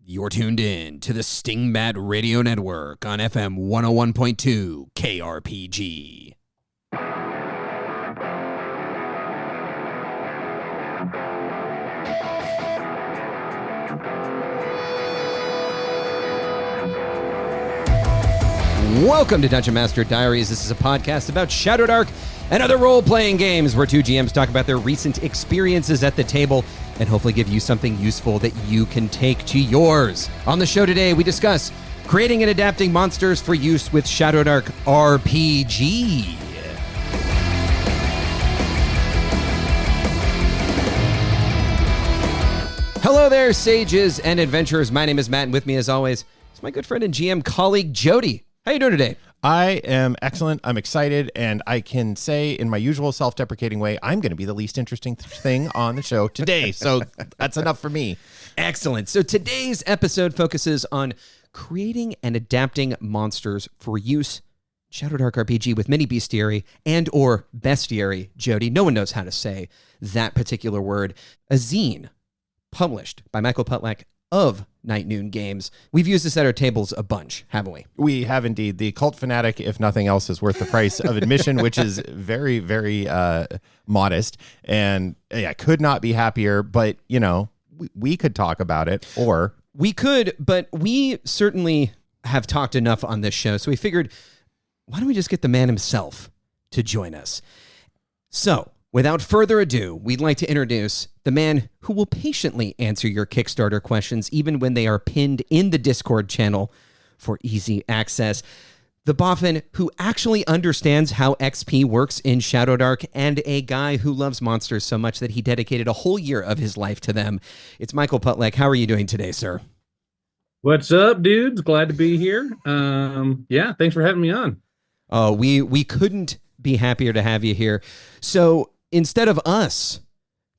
You're tuned in to the Stingbat Radio Network on FM 101.2 KRPG. Welcome to Dungeon Master Diaries. This is a podcast about Shadowdark and other role-playing games where two GMs talk about their recent experiences at the table and hopefully give you something useful that you can take to yours. On the show today, we discuss creating and adapting monsters for use with Shadowdark RPG. Hello there, sages and adventurers. My name is Matt, and with me, as always, is my good friend and GM colleague, Jody. How you doing today? I am excellent. I'm excited, and I can say in my usual self-deprecating way, I'm going to be the least interesting thing on the show today, so that's enough for me. Excellent. So today's episode focuses on creating and adapting monsters for use Shadowdark RPG with mini bestiary and or bestiary, Jody. No one knows how to say that particular word. A zine published by Miachel Putlack of Night Noon Games. We've used this at our tables a bunch, haven't we? We have indeed. The cult fanatic, if nothing else, is worth the price of admission, which is very, very modest. And yeah, could not be happier. But, you know, we could talk about it, or... We could, but we certainly have talked enough on this show. So we figured, why don't we just get the man himself to join us? So, without further ado, we'd like to introduce the man who will patiently answer your Kickstarter questions even when they are pinned in the Discord channel for easy access. The boffin who actually understands how XP works in Shadowdark, and a guy who loves monsters so much that he dedicated a whole year of his life to them. It's Miachel Putlack. How are you doing today, sir? What's up, dudes? Glad to be here. Yeah, thanks for having me on. Oh, we couldn't be happier to have you here. So instead of us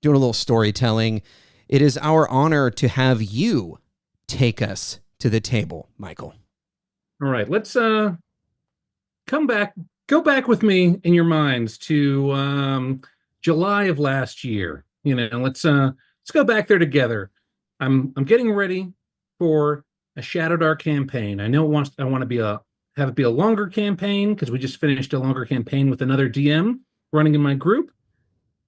doing a little storytelling, it is our honor to have you take us to the table, Michael. All right, let's go back with me in your minds to July of last year. You know, let's go back there together. I'm getting ready for a Shadowdark campaign. I know I want to have it be a longer campaign because we just finished a longer campaign with another DM running in my group.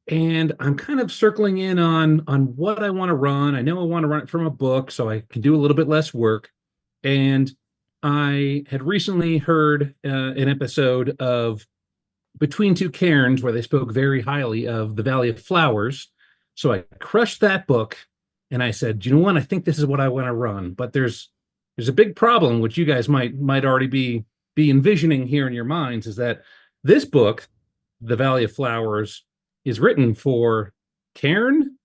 And I'm kind of circling in on what I want to run. I know I want to run it from a book so I can do a little bit less work. And I had recently heard an episode of Between Two Cairns where they spoke very highly of the Valley of Flowers. So I crushed that book and I said, you know what? I think this is what I want to run. But there's a big problem, which you guys might already be envisioning here in your minds, is that this book, The Valley of Flowers, is written for Cairn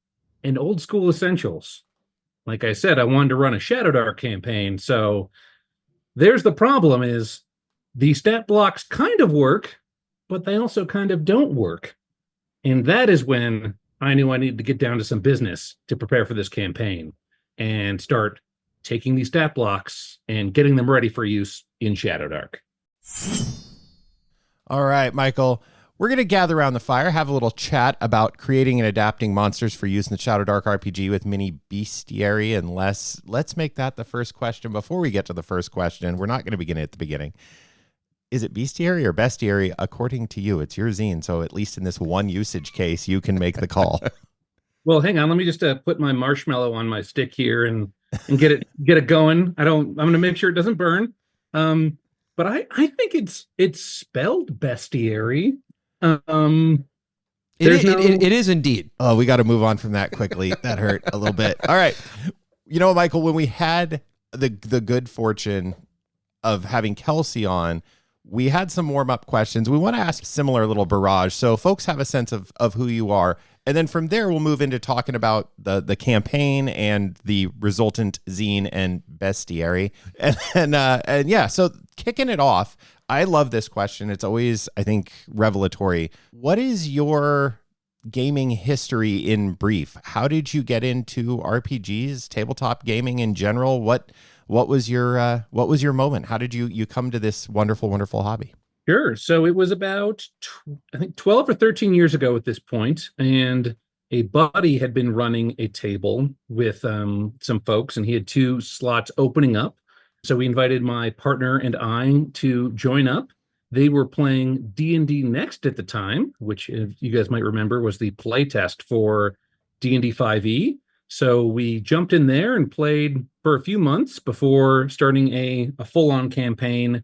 and Old School Essentials. Like I said, I wanted to run a Shadowdark campaign, so there's the problem is the stat blocks kind of work, but they also kind of don't work. And that is when I knew I needed to get down to some business to prepare for this campaign and start taking these stat blocks and getting them ready for use in Shadowdark. All right, Michael. We're going to gather around the fire, have a little chat about creating and adapting monsters for use in the Shadowdark RPG with mini bestiary, and let's make that the first question. Before we get to the first question, we're not going to begin at the beginning. Is it bestiary or bestiary? According to you, it's your zine, so at least in this one usage case, you can make the call. Well, hang on. Let me just put my marshmallow on my stick here and get it going. I'm going to make sure it doesn't burn. But I think it's spelled bestiary. It is indeed. Oh, we got to move on from that quickly. That hurt a little bit. All right. You know, Michael, when we had the good fortune of having Kelsey on, we had some warm-up questions. We want to ask a similar little barrage so folks have a sense of who you are. And then from there, we'll move into talking about the campaign and the resultant zine and bestiary. And yeah, so kicking it off, I love this question. It's always, I think, revelatory. What is your gaming history in brief? How did you get into RPGs, tabletop gaming in general? What was your moment? How did you come to this wonderful, wonderful hobby? Sure. So it was about, I think, 12 or 13 years ago at this point, and a buddy had been running a table with some folks, and he had 2 slots opening up. So we invited my partner and I to join up. They were playing D&D Next at the time, which, if you guys might remember, was the playtest for D&D 5e. So we jumped in there and played for a few months before starting a full-on campaign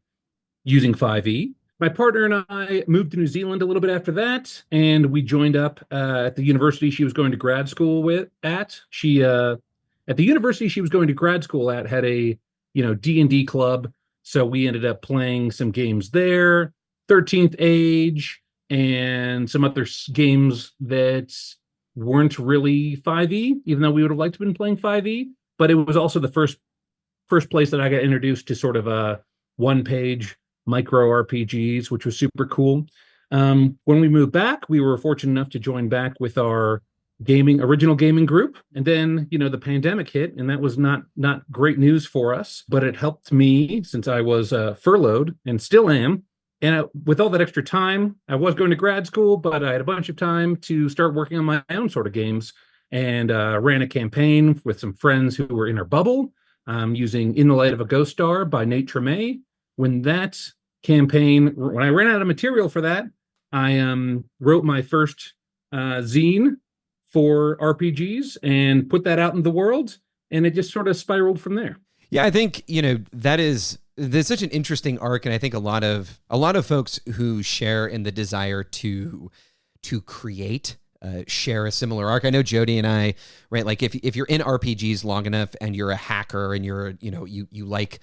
using 5e. My partner and I moved to New Zealand a little bit after that, and we joined up at the university she was going to grad school at. She at the university she was going to grad school at had a D&D club, so we ended up playing some games there, 13th Age, and some other games that weren't really 5e, even though we would have liked to have been playing 5e. But it was also the first place that I got introduced to sort of a one-page micro RPGs, which was super cool. When we moved back, we were fortunate enough to join back with our original gaming group. And then, the pandemic hit, and that was not great news for us, but it helped me since I was furloughed and still am. And with all that extra time, I was going to grad school, but I had a bunch of time to start working on my own sort of games, and ran a campaign with some friends who were in our bubble, using In the Light of a Ghost Star by Nate Tremay. When I ran out of material for that, I wrote my first zine for RPGs and put that out in the world, and it just sort of spiraled from there. Yeah, I think there's such an interesting arc, and I think a lot of folks who share in the desire to create share a similar arc. I know Jody and I, right? Like if you're in RPGs long enough and you're a hacker and you're you like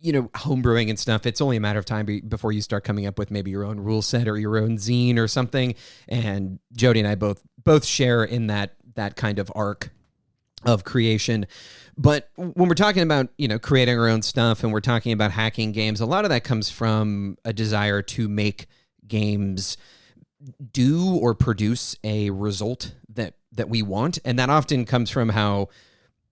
homebrewing and stuff, it's only a matter of time before you start coming up with maybe your own rule set or your own zine or something. And Jody and I both share in that kind of arc of creation. But when we're talking about, creating our own stuff and we're talking about hacking games, a lot of that comes from a desire to make games do or produce a result that we want. And that often comes from how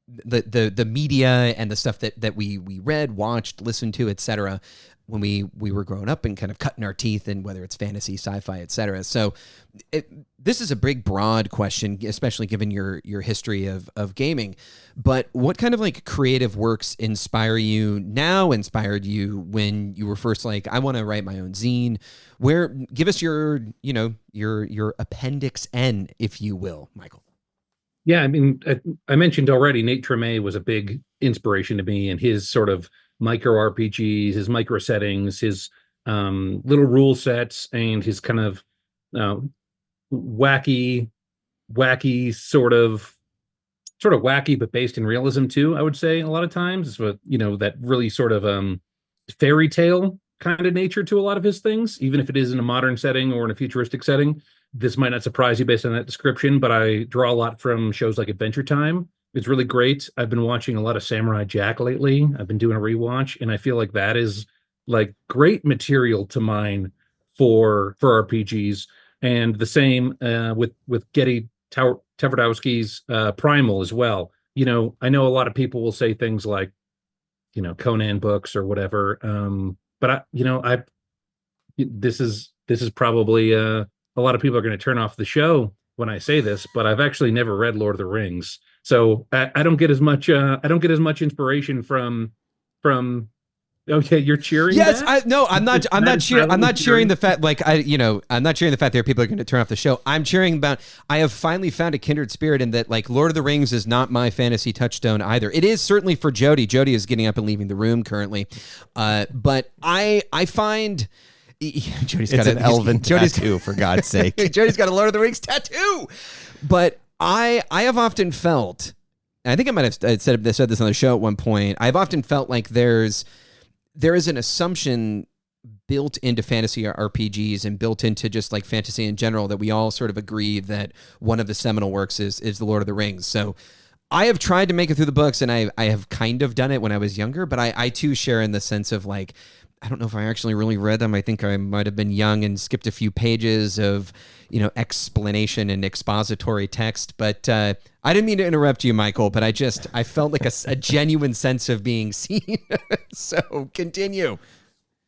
the media and the stuff that we read, watched, listened to, etc., when we were growing up and kind of cutting our teeth in whether it's fantasy, sci-fi, etc. So this is a big, broad question, especially given your history of gaming. But what kind of like creative works inspired you when you were first like, I want to write my own zine? Give us your appendix N, if you will, Michael. Yeah, I mean, I mentioned already, Nate Tremay was a big inspiration to me, and his sort of micro RPGs, his micro settings, his little rule sets, and his kind of wacky sort of wacky, but based in realism too. I would say a lot of times it's that really sort of fairy tale kind of nature to a lot of his things, even if it is in a modern setting or in a futuristic setting. This might not surprise you based on that description, but I draw a lot from shows like Adventure Time. It's really great. I've been watching a lot of Samurai Jack lately. I've been doing a rewatch, and I feel like that is like great material to mine for RPGs. And the same with Getty Tverdowski's Primal as well. I know a lot of people will say things like, Conan books or whatever. But this is probably a lot of people are going to turn off the show when I say this, but I've actually never read Lord of the Rings, so I don't get as much. I don't get as much inspiration from. Okay, you're cheering. Yes, that? I'm not. I'm not cheering. I'm not cheering the fact. I'm not cheering the fact that people are going to turn off the show. I'm cheering about. I have finally found a kindred spirit in that. Like, Lord of the Rings is not my fantasy touchstone either. It is certainly for Jody. Jody is getting up and leaving the room currently, but I find. Jody's got an elven tattoo, for God's sake. Jody's got a Lord of the Rings tattoo. But I have often felt, and I think I might have said this on the show at one point, I've often felt like there is an assumption built into fantasy RPGs and built into just like fantasy in general that we all sort of agree that one of the seminal works is the Lord of the Rings. So I have tried to make it through the books, and I have kind of done it when I was younger, but I too share in the sense of like, I don't know if I actually really read them. I think I might have been young and skipped a few pages of, explanation and expository text. But I didn't mean to interrupt you, Michael, but I felt like a genuine sense of being seen. So continue.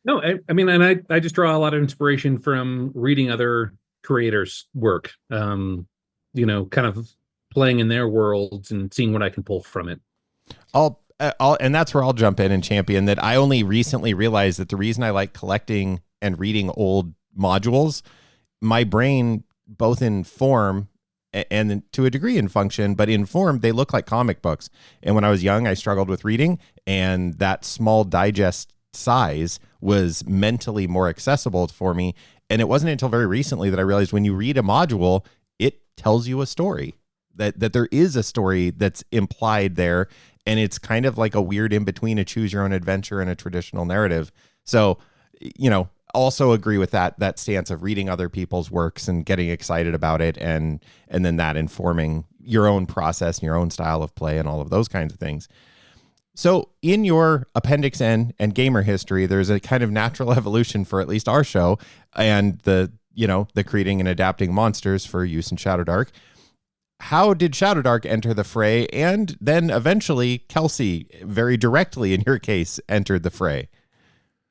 No, I mean, and I just draw a lot of inspiration from reading other creators' work. kind of playing in their worlds and seeing what I can pull from it. And that's where I'll jump in and champion that. I only recently realized that the reason I like collecting and reading old modules, my brain, both in form and to a degree in function, but in form, they look like comic books. And when I was young, I struggled with reading, and that small digest size was mentally more accessible for me. And it wasn't until very recently that I realized when you read a module, it tells you a story, that there is a story that's implied there. And it's kind of like a weird in between a choose your own adventure and a traditional narrative. So, also agree with that stance of reading other people's works and getting excited about it. And then that informing your own process and your own style of play and all of those kinds of things. So in your Appendix N and gamer history, there's a kind of natural evolution for at least our show and the creating and adapting monsters for use in Shadowdark. How did Shadowdark enter the fray? And then eventually Kelsey, very directly in your case, entered the fray.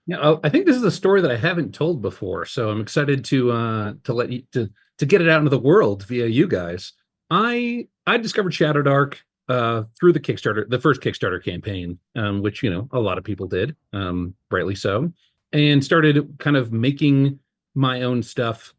Yeah, I think this is a story that I haven't told before, so I'm excited to let you to get it out into the world via you guys. I discovered Shadowdark through the first Kickstarter campaign, which a lot of people did, rightly so, and started kind of making my own stuff.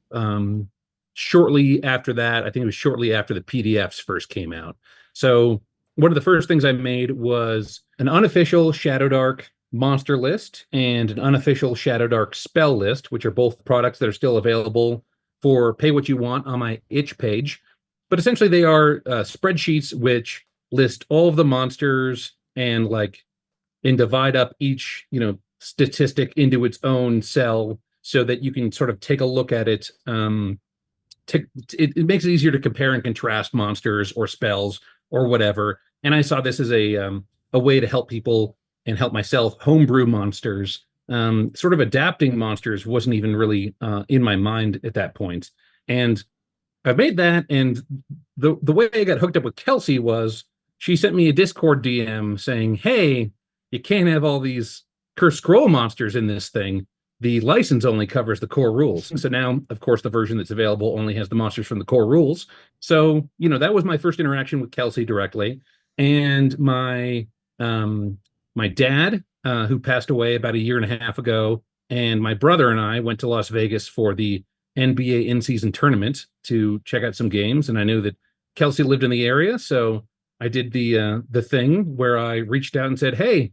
Shortly after that, I think it was shortly after the PDFs first came out. So one of the first things I made was an unofficial Shadowdark monster list and an unofficial Shadowdark spell list, which are both products that are still available for pay what you want on my itch page. But essentially they are spreadsheets which list all of the monsters and divide up each, statistic into its own cell so that you can sort of take a look at it. It makes it easier to compare and contrast monsters or spells or whatever. And I saw this as a way to help people and help myself homebrew monsters. Sort of adapting monsters wasn't even really in my mind at that point. And I made that, and the way I got hooked up with Kelsey was she sent me a Discord DM saying, hey, you can't have all these Cursed Scroll monsters in this thing. The license only covers the core rules. So now, of course, the version that's available only has the monsters from the core rules. So, that was my first interaction with Kelsey directly. And my dad, who passed away about a year and a half ago, and my brother and I went to Las Vegas for the NBA in-season tournament to check out some games. And I knew that Kelsey lived in the area, so I did the thing where I reached out and said, hey,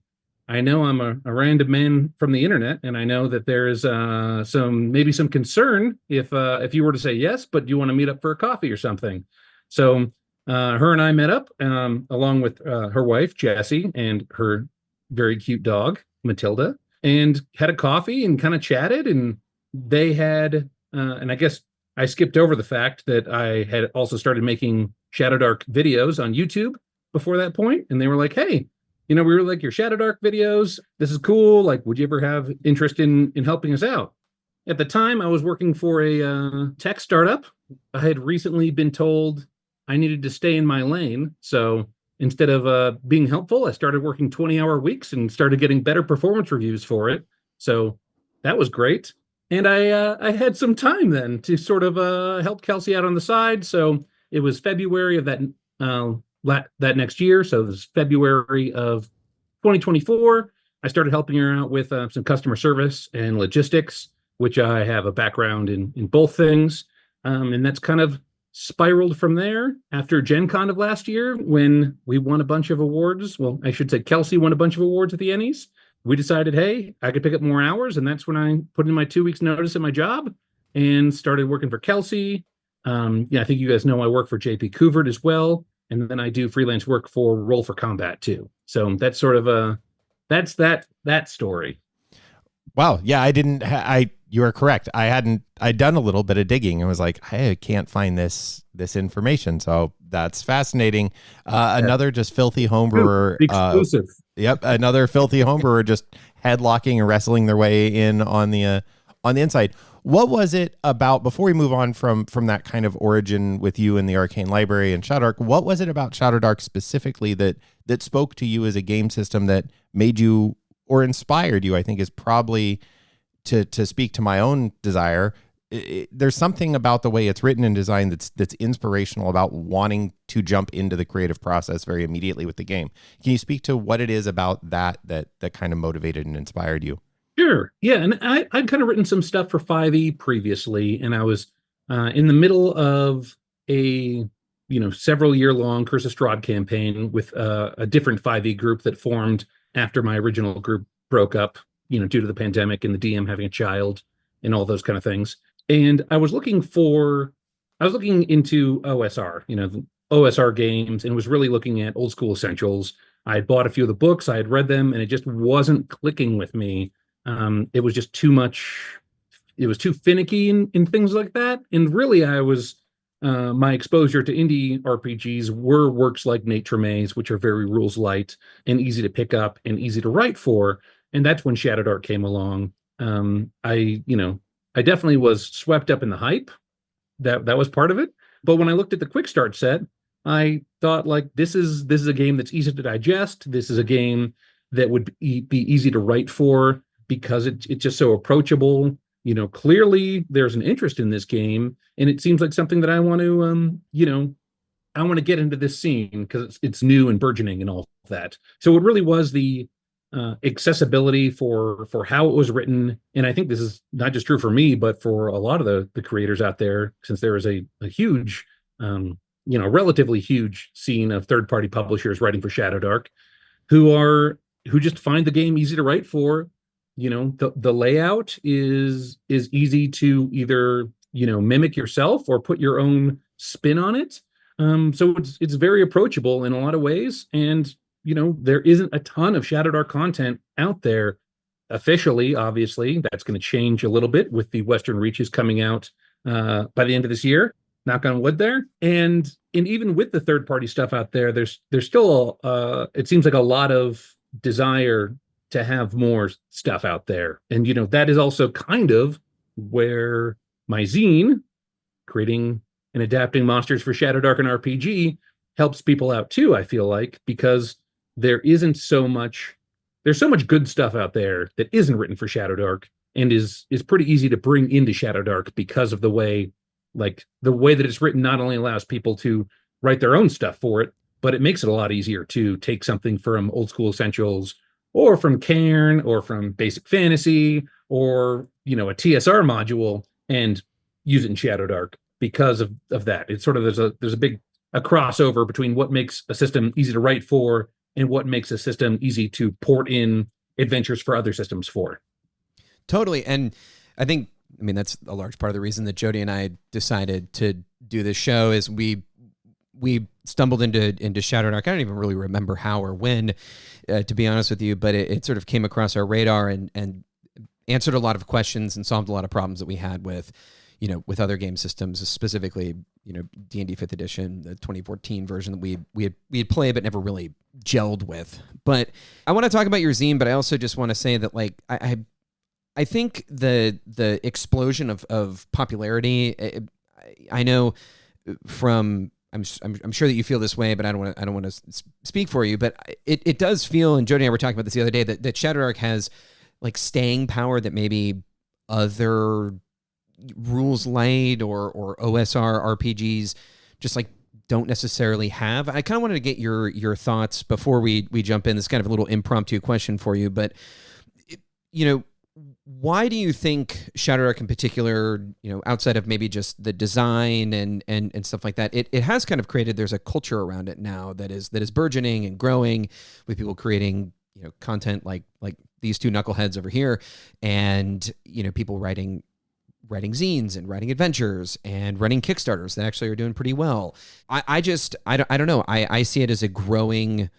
I know I'm a random man from the internet, and I know that there is some concern if you were to say yes, but do you want to meet up for a coffee or something? So her and I met up along with her wife, Jessie, and her very cute dog, Matilda, and had a coffee and kind of chatted. And they had, and I guess I skipped over the fact that I had also started making Shadowdark videos on YouTube before that point. And they were like, hey, we really like your Shadowdark videos. This is cool. Would you ever have interest in helping us out? At the time, I was working for a tech startup. I had recently been told I needed to stay in my lane. So instead of being helpful, I started working 20-hour weeks and started getting better performance reviews for it. So that was great. And I had some time then to sort of help Kelsey out on the side. So it was February of that next year. So it was February of 2024. I started helping her out with some customer service and logistics, which I have a background in both things. And that's kind of spiraled from there after Gen Con of last year when we won a bunch of awards. Well, I should say Kelsey won a bunch of awards at the Ennies. We decided, hey, I could pick up more hours. And that's when I put in my 2 weeks notice at my job and started working for Kelsey. I think you guys know I work for JP Couvert as well. And then I do freelance work for Roll for Combat too. So that's sort of that's that story. Wow. Yeah, you are correct. I'd done a little bit of digging and was like, hey, I can't find this information. So that's fascinating. Another just filthy homebrewer. Exclusive. Yep. Another filthy homebrewer just headlocking and wrestling their way in on the inside. What was it about, before we move on from that kind of origin with you in the Arcane Library and Shadowdark, what was it about Shadowdark specifically that spoke to you as a game system that made you or inspired you, I think is probably to speak to my own desire, there's something about the way it's written and designed that's inspirational about wanting to jump into the creative process very immediately with the game. Can you speak to what it is about that kind of motivated and inspired you? Sure. Yeah, and I'd kind of written some stuff for 5e previously, and I was in the middle of a several year long Curse of Strahd campaign with a different 5e group that formed after my original group broke up, due to the pandemic and the DM having a child and all those kind of things. And I was looking into OSR, the OSR games, and was really looking at old school essentials. I had bought a few of the books, I had read them, and it just wasn't clicking with me. It was just too much. It was too finicky in things like that. And really, my exposure to indie RPGs were works like Nate Tremay's, which are very rules light and easy to pick up and easy to write for. And that's when Shadowdark came along. I definitely was swept up in the hype. That was part of it. But when I looked at the quick start set, I thought, like, this is a game that's easy to digest. This is a game that would be easy to write for because it's just so approachable. Clearly there's an interest in this game, and it seems like something that I want to, I want to get into this scene because it's new and burgeoning and all of that. So it really was the accessibility for how it was written. And I think this is not just true for me, but for a lot of the creators out there, since there is a huge, relatively huge scene of third-party publishers writing for Shadowdark who just find the game easy to write for. The layout is easy to either, mimic yourself or put your own spin on it. So it's very approachable in a lot of ways. And, there isn't a ton of Shadowdark content out there officially. Obviously, that's going to change a little bit with the Western Reaches coming out by the end of this year. Knock on wood there. And even with the third-party stuff out there, there's still, it seems like a lot of desire to have more stuff out there. And, that is also kind of where my zine, creating and adapting monsters for Shadowdark and RPG, helps people out too, I feel like, because there's so much good stuff out there that isn't written for Shadowdark and is pretty easy to bring into Shadowdark because of the way that it's written not only allows people to write their own stuff for it, but it makes it a lot easier to take something from old school essentials or from Cairn or from Basic Fantasy or, a TSR module and use it in Shadowdark because of that. It's sort of, there's a big crossover between what makes a system easy to write for and what makes a system easy to port in adventures for other systems for. Totally. And I think, that's a large part of the reason that Jody and I decided to do this show is we stumbled into Shadowdark. I don't even really remember how or when, to be honest with you, but it sort of came across our radar and answered a lot of questions and solved a lot of problems that we had with other game systems, specifically, D&D 5th edition, the 2014 version that we had played but never really gelled with. But I want to talk about your zine, but I also just want to say that, like, I think the explosion of popularity, I know from, I'm sure that you feel this way, but I don't want to speak for you, but it does feel, and Jody and I were talking about this the other day, that Shadowdark has like staying power that maybe other rules light or OSR RPGs just like don't necessarily have. I kind of wanted to get your thoughts before we jump in. This is kind of a little impromptu question for you, but why do you think Shadowdark in particular, outside of maybe just the design and stuff like that, it has kind of created, there's a culture around it now that is burgeoning and growing with people creating, content like these two knuckleheads over here, and, people writing zines and writing adventures and running Kickstarters that actually are doing pretty well. I don't know. I see it as a growing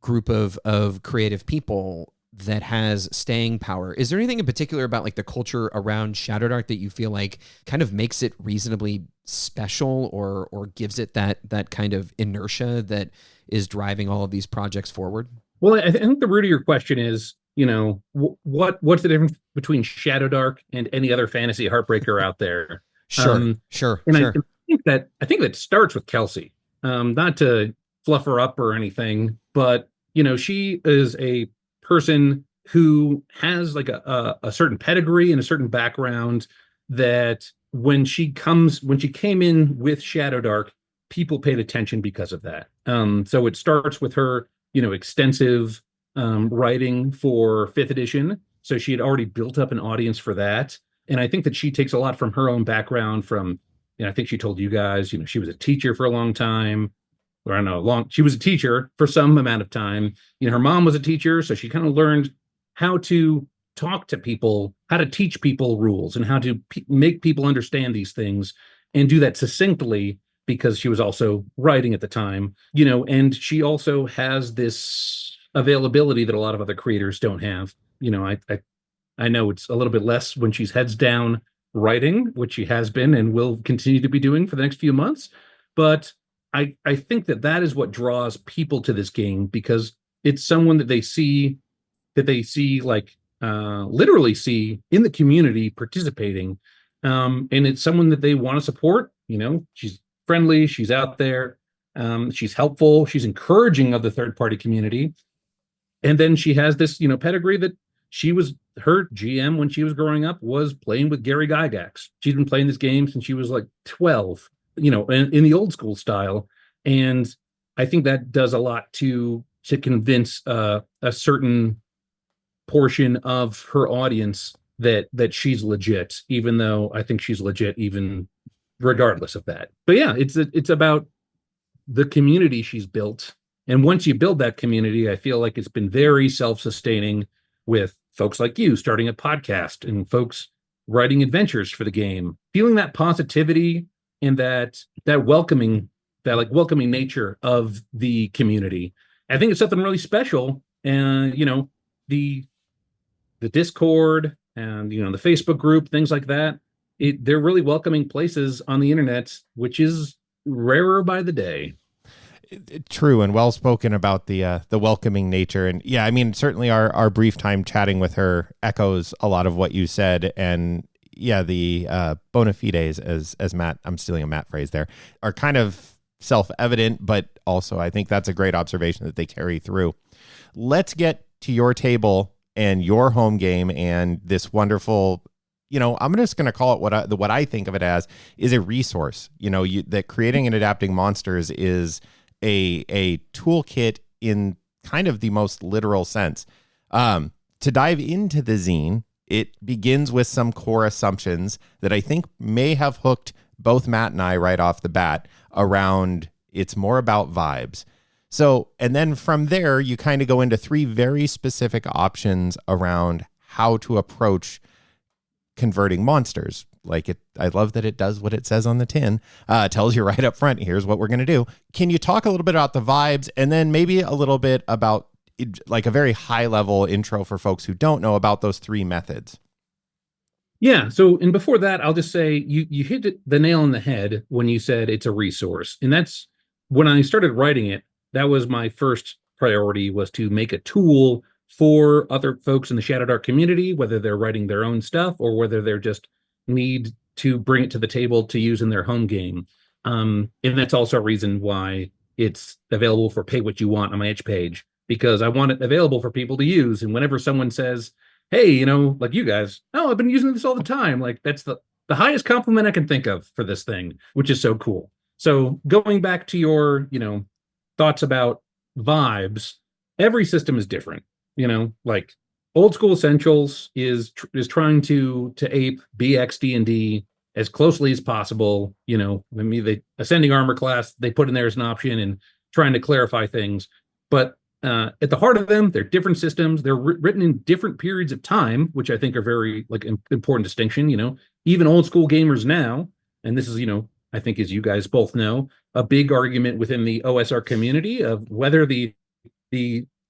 group of creative people that has staying power. Is there anything in particular about like the culture around Shadowdark that you feel like kind of makes it reasonably special or gives it that kind of inertia that is driving all of these projects forward? Well, I think the root of your question is, what's the difference between Shadowdark and any other fantasy heartbreaker out there? Sure. I think that starts with Kelsey. Not to fluff her up or anything, but she is a person who has like a certain pedigree and a certain background that when she came in with Shadowdark, people paid attention because of that. So it starts with her, extensive writing for 5th edition. So she had already built up an audience for that. And I think that she takes a lot from her own background from, I think she told you guys, she was a teacher for a long time. Or I don't know, she was a teacher for some amount of time. Her mom was a teacher, so she kind of learned how to talk to people, how to teach people rules, and how to make people understand these things, and do that succinctly, because she was also writing at the time, and she also has this availability that a lot of other creators don't have. I know it's a little bit less when she's heads down writing, which she has been and will continue to be doing for the next few months, but I think that is what draws people to this game, because it's someone that they see like literally see in the community participating, and it's someone that they want to support. She's friendly, she's out there, she's helpful, she's encouraging of the third-party community, and then she has this pedigree that her GM when she was growing up was playing with Gary Gygax. She's been playing this game since she was like 12. In the old school style. And I think that does a lot to convince a certain portion of her audience that she's legit, even though I think she's legit even regardless of that. But yeah, it's about the community she's built. And once you build that community, I feel like it's been very self-sustaining, with folks like you starting a podcast and folks writing adventures for the game, feeling that positivity and that welcoming nature of the community. I think it's something really special. And the Discord and the Facebook group, things like that, they're really welcoming places on the internet, which is rarer by the day. True, and well spoken about the welcoming nature. And yeah, I mean, certainly our brief time chatting with her echoes a lot of what you said. And yeah, the bona fides, as Matt, I'm stealing a Matt phrase there, are kind of self-evident, but also I think that's a great observation that they carry through. Let's get to your table and your home game and this wonderful, I'm just going to call it what I think of it as is a resource. That creating and adapting monsters is a toolkit in kind of the most literal sense. To dive into the zine, it begins with some core assumptions that I think may have hooked both Matt and I right off the bat around it's more about vibes. So, and then from there, you kind of go into 3 very specific options around how to approach converting monsters. I love that it does what it says on the tin, tells you right up front, here's what we're going to do. Can you talk a little bit about the vibes, and then maybe a little bit about like a very high level intro for folks who don't know about those 3 methods? Yeah. So, and before that, I'll just say you hit the nail on the head when you said it's a resource. And that's when I started writing it, that was my first priority, was to make a tool for other folks in the Shadowdark community, whether they're writing their own stuff or whether they're just need to bring it to the table to use in their home game. And that's also a reason why it's available for pay what you want on my itch page, because I want it available for people to use. And whenever someone says, hey, like you guys, oh, I've been using this all the time, like that's the highest compliment I can think of for this thing, which is so cool. So going back to your, thoughts about vibes, every system is different. Like Old School Essentials is trying to ape BX D&D as closely as possible. Maybe the Ascending Armor class they put in there as an option and trying to clarify things. But at the heart of them, they're different systems. They're written in different periods of time, which I think are very important distinction. Even old school gamers now, and this is I think, as you guys both know, a big argument within the OSR community of whether the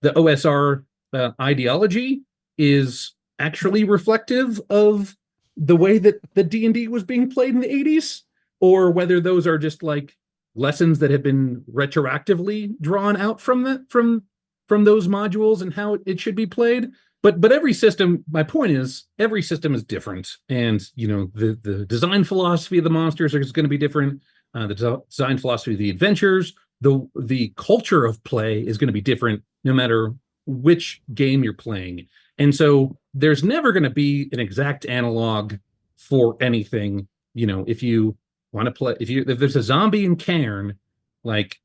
OSR ideology is actually reflective of the way that the D&D was being played in the 80s, or whether those are just like lessons that have been retroactively drawn out from those modules and how it should be played. But every system, my point is, every system is different, and the design philosophy of the monsters is going to be different. The design philosophy of the adventures, the culture of play is going to be different no matter which game you're playing. And so there's never going to be an exact analog for anything. If you want to play, if there's a zombie in Cairn, like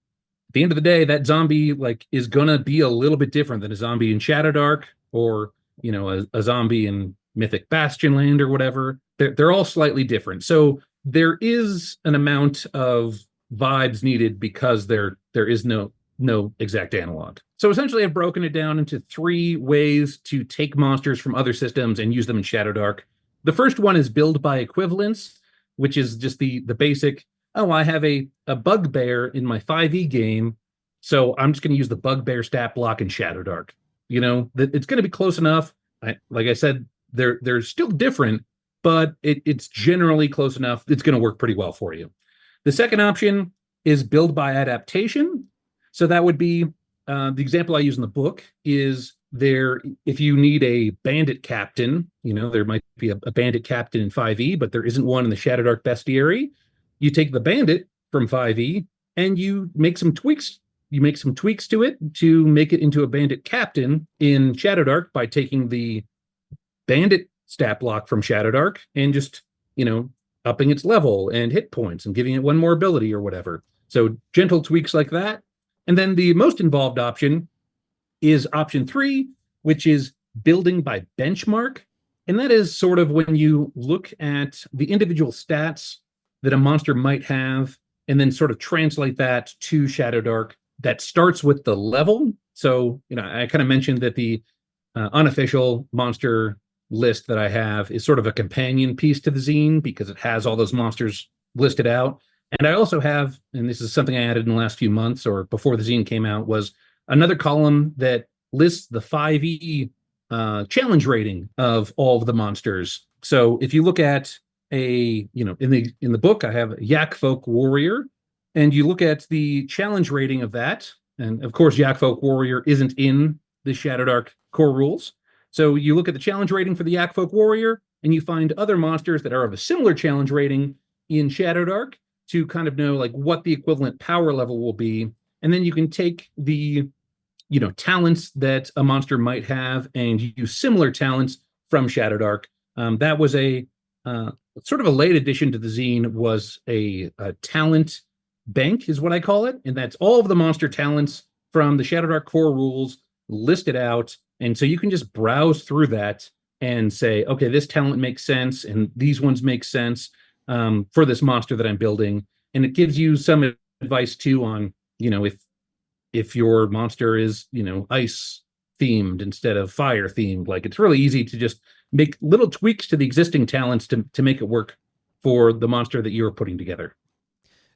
at the end of the day, that zombie like is gonna be a little bit different than a zombie in Shadowdark, or a zombie in Mythic Bastionland or whatever. They're all slightly different. So there is an amount of vibes needed because there is no exact analog. So essentially, I've broken it down into 3 ways to take monsters from other systems and use them in Shadowdark. The first one is build by equivalence, which is just the basic, I have a bugbear in my 5e game, so I'm just going to use the bugbear stat block in Shadowdark. It's going to be close enough. Like I said, they're still different, but it's generally close enough. It's going to work pretty well for you. The second option is build by adaptation. So that would be the example I use in the book is if you need a bandit captain, there might be a bandit captain in 5e, but there isn't one in the Shadowdark bestiary. You take the bandit from 5e and you make some tweaks. You make some tweaks to it to make it into a bandit captain in Shadowdark by taking the bandit stat block from Shadowdark and just, upping its level and hit points and giving it one more ability or whatever. So gentle tweaks like that. And then the most involved option is option 3, which is building by benchmark. And that is sort of when you look at the individual stats that a monster might have and then sort of translate that to Shadowdark. That starts with the level. So, I kind of mentioned that the unofficial monster list that I have is sort of a companion piece to the zine because it has all those monsters listed out. And I also have, and this is something I added in the last few months or before the zine came out, was another column that lists the 5e challenge rating of all of the monsters. So if you look at in the book, I have Yak Folk Warrior, and you look at the challenge rating of that, and of course, Yak Folk Warrior isn't in the Shadowdark core rules. So you look at the challenge rating for the Yak Folk Warrior, and you find other monsters that are of a similar challenge rating in Shadowdark to kind of know like what the equivalent power level will be. And then you can take the, talents that a monster might have and use similar talents from Shadowdark. That was a sort of a late addition to the zine, was a talent bank is what I call it. And that's all of the monster talents from the Shadowdark core rules listed out. And so you can just browse through that and say, okay, this talent makes sense. And these ones make sense for this monster that I'm building. And it gives you some advice too on, if your monster is, ice themed instead of fire themed. Like, it's really easy to just make little tweaks to the existing talents to make it work for the monster that you're putting together.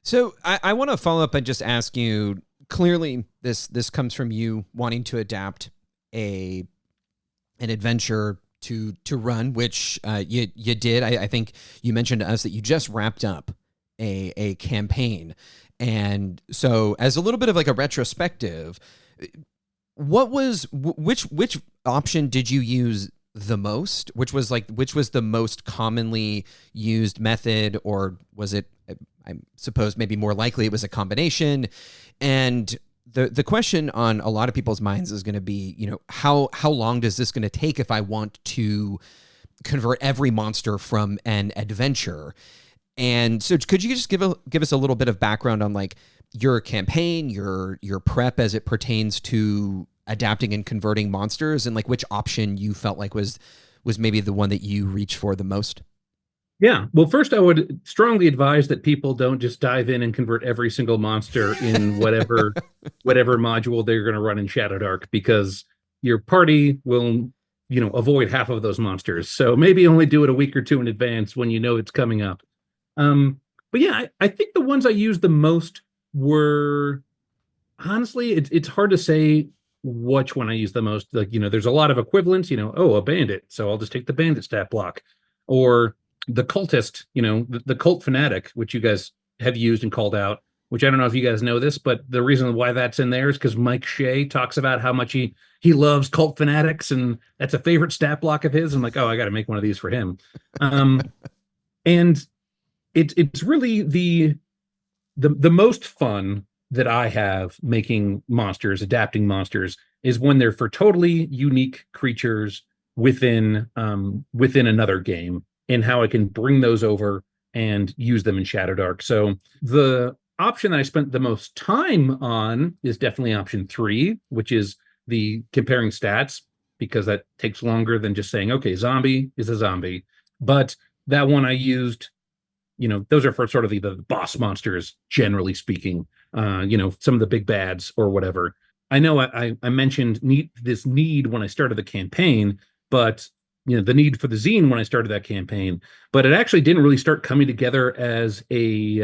So I want to follow up and just ask you, clearly this comes from you wanting to adapt an adventure to run, which you did. I think you mentioned to us that you just wrapped up a campaign. And so as a little bit of like a retrospective, which option did you use the most? Which was the most commonly used method, or was it, I suppose maybe more likely it was a combination? And the question on a lot of people's minds is going to be, how long does this going to take if I want to convert every monster from an adventure? And so could you just give us a little bit of background on like your campaign, your prep as it pertains to adapting and converting monsters, and like which option you felt like was maybe the one that you reached for the most? Yeah. Well, first I would strongly advise that people don't just dive in and convert every single monster in whatever module they're going to run in Shadowdark, because your party will, avoid half of those monsters. So maybe only do it a week or two in advance when you know it's coming up. But yeah, I think the ones I used the most were, honestly, it's hard to say which one I used the most. Like, there's a lot of equivalents, a bandit, so I'll just take the bandit stat block. Or the cultist, the cult fanatic, which you guys have used and called out, which I don't know if you guys know this, but the reason why that's in there is because Mike Shea talks about how much he loves cult fanatics, and that's a favorite stat block of his. I'm like, I got to make one of these for him. And it's really the most fun that I have making monsters, adapting monsters, is when they're for totally unique creatures within another game. and how I can bring those over and use them in Shadowdark. So the option that I spent the most time on is definitely option 3, which is the comparing stats, because that takes longer than just saying, okay, zombie is a zombie. But that one I used, those are for sort of the boss monsters, generally speaking, some of the big bads or whatever. I know I mentioned this need when I started the campaign, but the need for the zine when I started that campaign, but it actually didn't really start coming together as a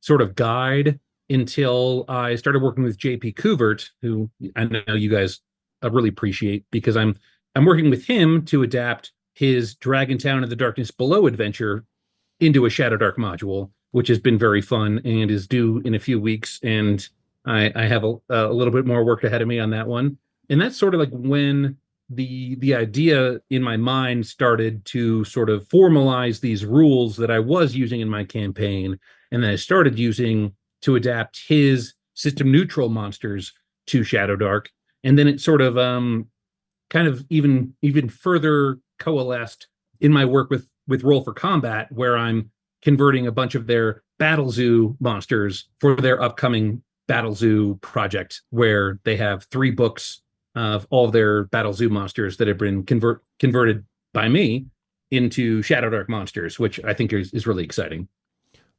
sort of guide until I started working with JP Kuvert, who I know you guys really appreciate, because I'm working with him to adapt his Dragontown and the Darkness Below adventure into a Shadowdark module, which has been very fun and is due in a few weeks. And I have a little bit more work ahead of me on that one. And that's sort of like when the idea in my mind started to sort of formalize these rules that I was using in my campaign, and then I started using to adapt his system neutral monsters to Shadowdark. And then it sort of kind of even further coalesced in my work with Roll for Combat, where I'm converting a bunch of their Battle Zoo monsters for their upcoming Battle Zoo project, where they have 3 books of all of their Battle Zoo monsters that have been converted by me into Shadowdark monsters, which I think is really exciting.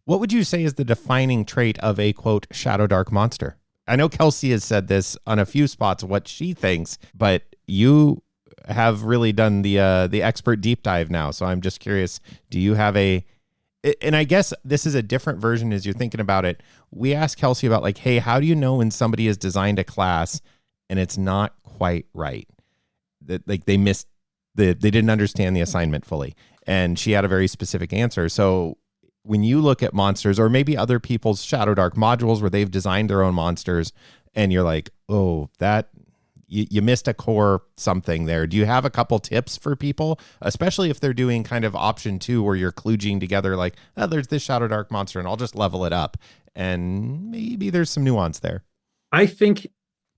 What would you say is the defining trait of a, quote, Shadowdark monster? I know Kelsey has said this on a few spots, what she thinks, but you have really done the expert deep dive now. So I'm just curious, do you have and I guess this is a different version as you're thinking about it. We asked Kelsey about like, hey, how do you know when somebody has designed a class and it's not quite right? That like they didn't understand the assignment fully. And she had a very specific answer. So when you look at monsters, or maybe other people's Shadowdark modules where they've designed their own monsters, and you're like, oh, that you missed a core something there. Do you have a couple tips for people, especially if they're doing kind of option 2 where you're kludging together like, oh, there's this Shadowdark monster and I'll just level it up, and maybe there's some nuance there? I think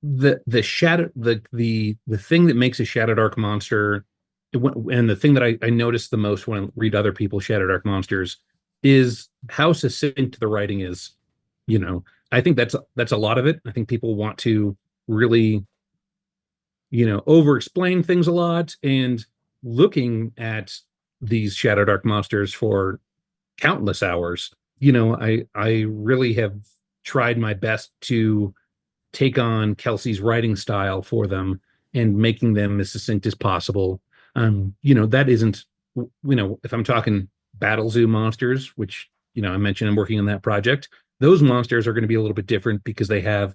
the thing that makes a Shadowdark monster, and the thing that I notice the most when I read other people's Shadowdark monsters, is how succinct the writing is. I think that's a lot of it. I think people want to really over explain things a lot, and looking at these Shadowdark monsters for countless hours, I really have tried my best to take on Kelsey's writing style for them and making them as succinct as possible. That isn't, if I'm talking Battle Zoo monsters, which, I mentioned I'm working on that project, those monsters are going to be a little bit different because they have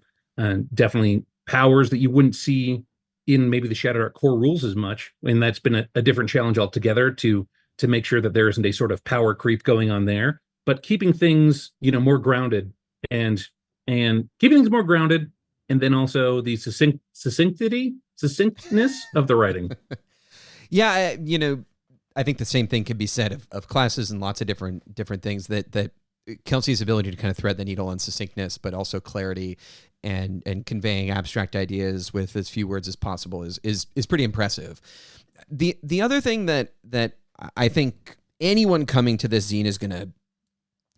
definitely powers that you wouldn't see in maybe the Shadowdark core rules as much. And that's been a different challenge altogether to make sure that there isn't a sort of power creep going on there, but keeping things, more grounded and keeping things more grounded. And then also the succinctness of the writing. Yeah. I think the same thing could be said of classes and lots of different things, that Kelsey's ability to kind of thread the needle on succinctness, but also clarity and conveying abstract ideas with as few words as possible is pretty impressive. The other thing that I think anyone coming to this zine is going to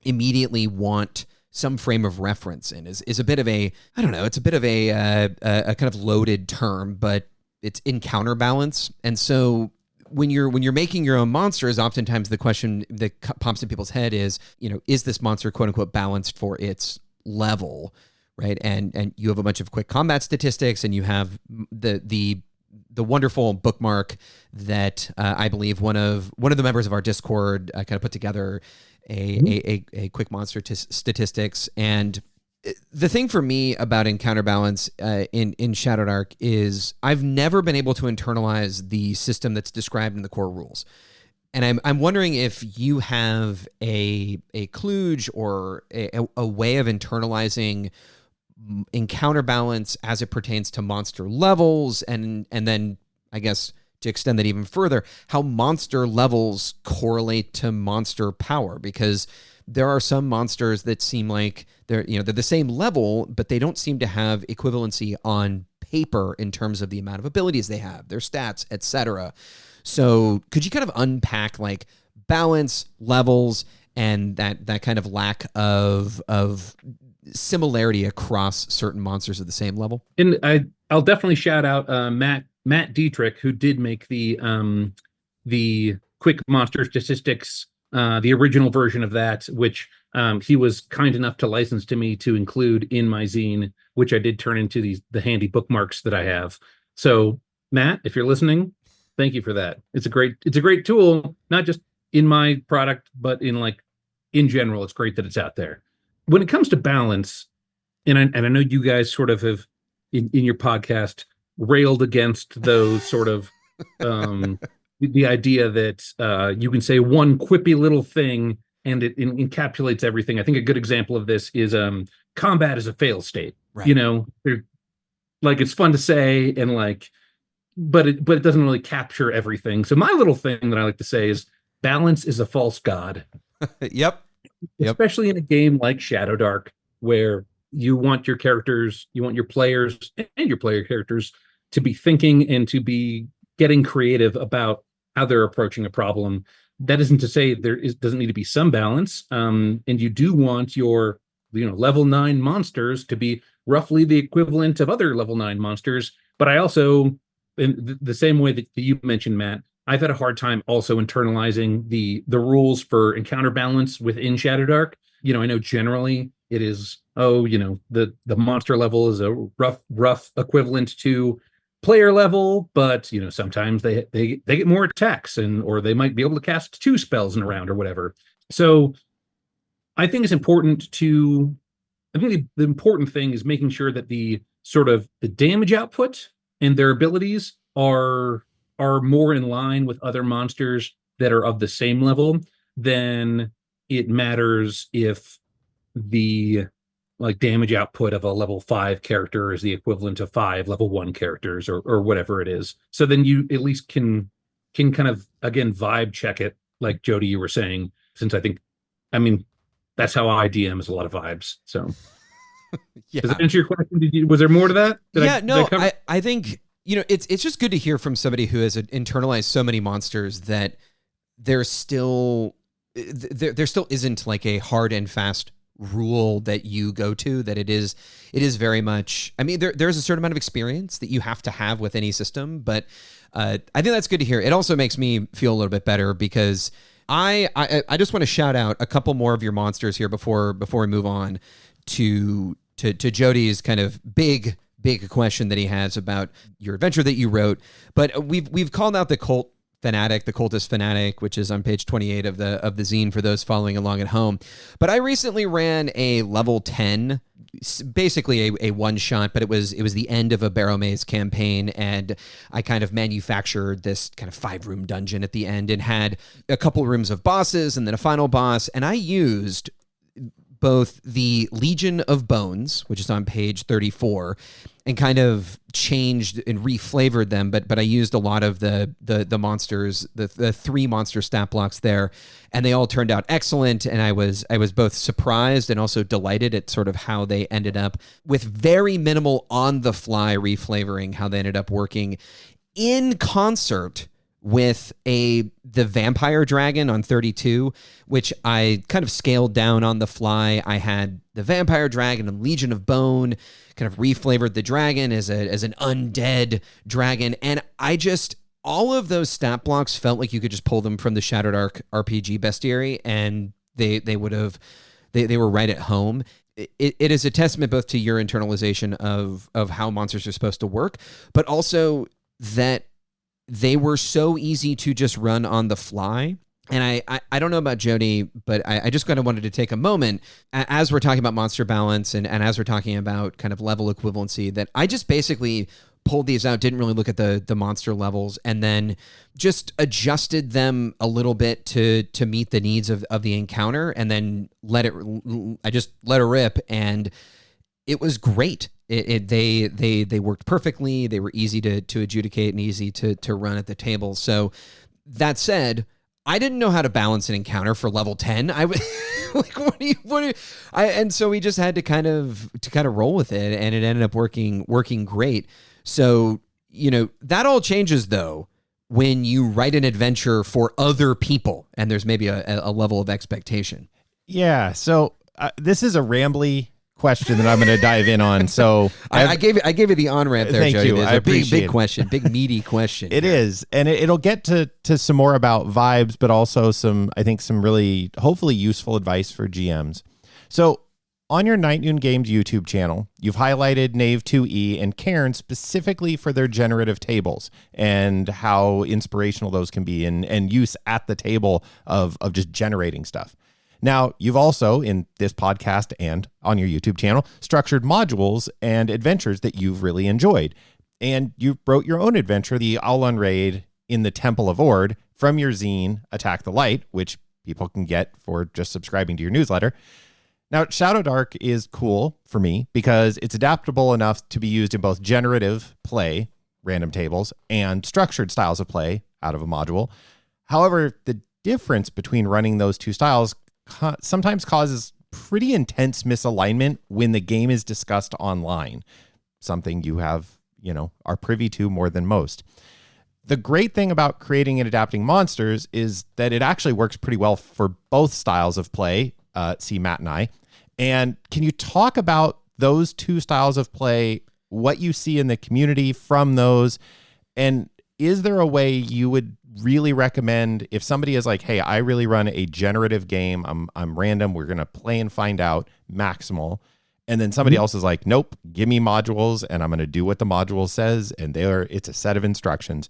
immediately want some frame of reference in is a bit of a, I don't know, it's a bit of a kind of loaded term, but it's in counterbalance. And so when you're making your own monsters, oftentimes the question that pops in people's head is, is this monster quote unquote balanced for its level, right? And you have a bunch of quick combat statistics, and you have the wonderful bookmark that I believe one of the members of our Discord kind of put together a quick monster statistics. And the thing for me about encounter balance in Shadowdark is I've never been able to internalize the system that's described in the core rules. And I'm wondering if you have a kludge or a way of internalizing encounter balance as it pertains to monster levels, and then I guess to extend that even further, how monster levels correlate to monster power, because there are some monsters that seem like they're the same level, but they don't seem to have equivalency on paper in terms of the amount of abilities they have, their stats, etc. So could you kind of unpack like balance, levels, and that kind of lack of similarity across certain monsters at the same level. And I'll definitely shout out Matt Dietrich, who did make the quick monster statistics, the original version of that, which he was kind enough to license to me to include in my zine, which I did turn into the handy bookmarks that I have. So Matt, if you're listening, thank you for that. It's a great tool, not just in my product, but in general. It's great that it's out there. When it comes to balance, and I know you guys sort of have in your podcast railed against those sort of the idea that you can say one quippy little thing and it encapsulates everything. I think a good example of this is combat is a fail state. Right. You know, it's fun to say and but it doesn't really capture everything. So my little thing that I like to say is balance is a false god. Yep. Especially in a game like Shadowdark, where you want your players and your player characters to be thinking and to be getting creative about how they're approaching a problem. That isn't to say doesn't need to be some balance. And you do want your level 9 monsters to be roughly the equivalent of other level 9 monsters. But I also, in the same way that you mentioned, Matt, I've had a hard time also internalizing the rules for encounter balance within Shadowdark. I know generally it is, the monster level is a rough equivalent to player level, but sometimes they get more attacks or they might be able to cast 2 spells in a round or whatever. So I think it's important the important thing is making sure that the sort of the damage output and their abilities are more in line with other monsters that are of the same level than it matters if the damage output of a level 5 character is the equivalent of 5 level 1 characters or whatever it is. So then you at least can kind of, again, vibe check it, like Jody, you were saying, since that's how I DM, is a lot of vibes. So yeah. Does that answer your question? Was there more to that? I think it's just good to hear from somebody who has internalized so many monsters that there still isn't a hard and fast rule that you go to, that it is very much, there's a certain amount of experience that you have to have with any system, but I think that's good to hear. It also makes me feel a little bit better because I just want to shout out a couple more of your monsters here before we move on to Jody's kind of big question that he has about your adventure that you wrote. But we've called out the cultist fanatic, which is on page 28 of the zine for those following along at home. But I recently ran a level 10, basically a one shot, but it was the end of a Barrow Maze campaign, and I kind of manufactured this kind of 5-room dungeon at the end and had a couple rooms of bosses and then a final boss, and I used both the Legion of Bones, which is on page 34, and kind of changed and reflavored them, but I used a lot of the monsters, the 3 monster stat blocks there, and they all turned out excellent, and I was both surprised and also delighted at sort of how they ended up, with very minimal on-the-fly reflavoring, how they ended up working in concert with the vampire dragon on 32, which I kind of scaled down on the fly. I had the vampire dragon and Legion of Bone, kind of reflavored the dragon as an undead dragon, and all of those stat blocks felt like you could just pull them from the Shadowdark RPG bestiary, and they were right at home. It is a testament both to your internalization of how monsters are supposed to work, but also that they were so easy to just run on the fly. And I don't know about Jody, but I just kind of wanted to take a moment as we're talking about monster balance and as we're talking about kind of level equivalency, that I just basically pulled these out, didn't really look at the monster levels, and then just adjusted them a little bit to meet the needs of the encounter, and then I just let it rip, and it was great. They worked perfectly. They were easy to adjudicate and easy to run at the table. So that said, I didn't know how to balance an encounter for level 10. I was like, and so we just had to kind of roll with it, and it ended up working great. So, that all changes though when you write an adventure for other people and there's maybe a level of expectation? Yeah. So this is a rambly question that I'm going to dive in on. So I gave you the on-ramp there, Thank Jody. you. There's I a big appreciate it. question, big meaty question. It is, and it'll get to some more about vibes, but also some really hopefully useful advice for GMs. So on your Night Noon Games YouTube channel, you've highlighted Knave 2E and Cairn specifically for their generative tables and how inspirational those can be and use at the table of just generating stuff. Now, you've also, in this podcast and on your YouTube channel, structured modules and adventures that you've really enjoyed. And you wrote your own adventure, the Aulan Raid in the Temple of Ord, from your zine, Attack the Light, which people can get for just subscribing to your newsletter. Now, Shadowdark is cool for me because it's adaptable enough to be used in both generative play, random tables, and structured styles of play out of a module. However, the difference between running those two styles sometimes causes pretty intense misalignment when the game is discussed online, something you are privy to more than most. The great thing about creating and adapting monsters is that it actually works pretty well for both styles of play, see Matt and I. And can you talk about those two styles of play, what you see in the community from those, and is there a way you would really recommend if somebody is like, hey, I really run a generative game, I'm random, we're going to play and find out maximal, and then somebody else is like, nope, give me modules and I'm going to do what the module says, and it's a set of instructions.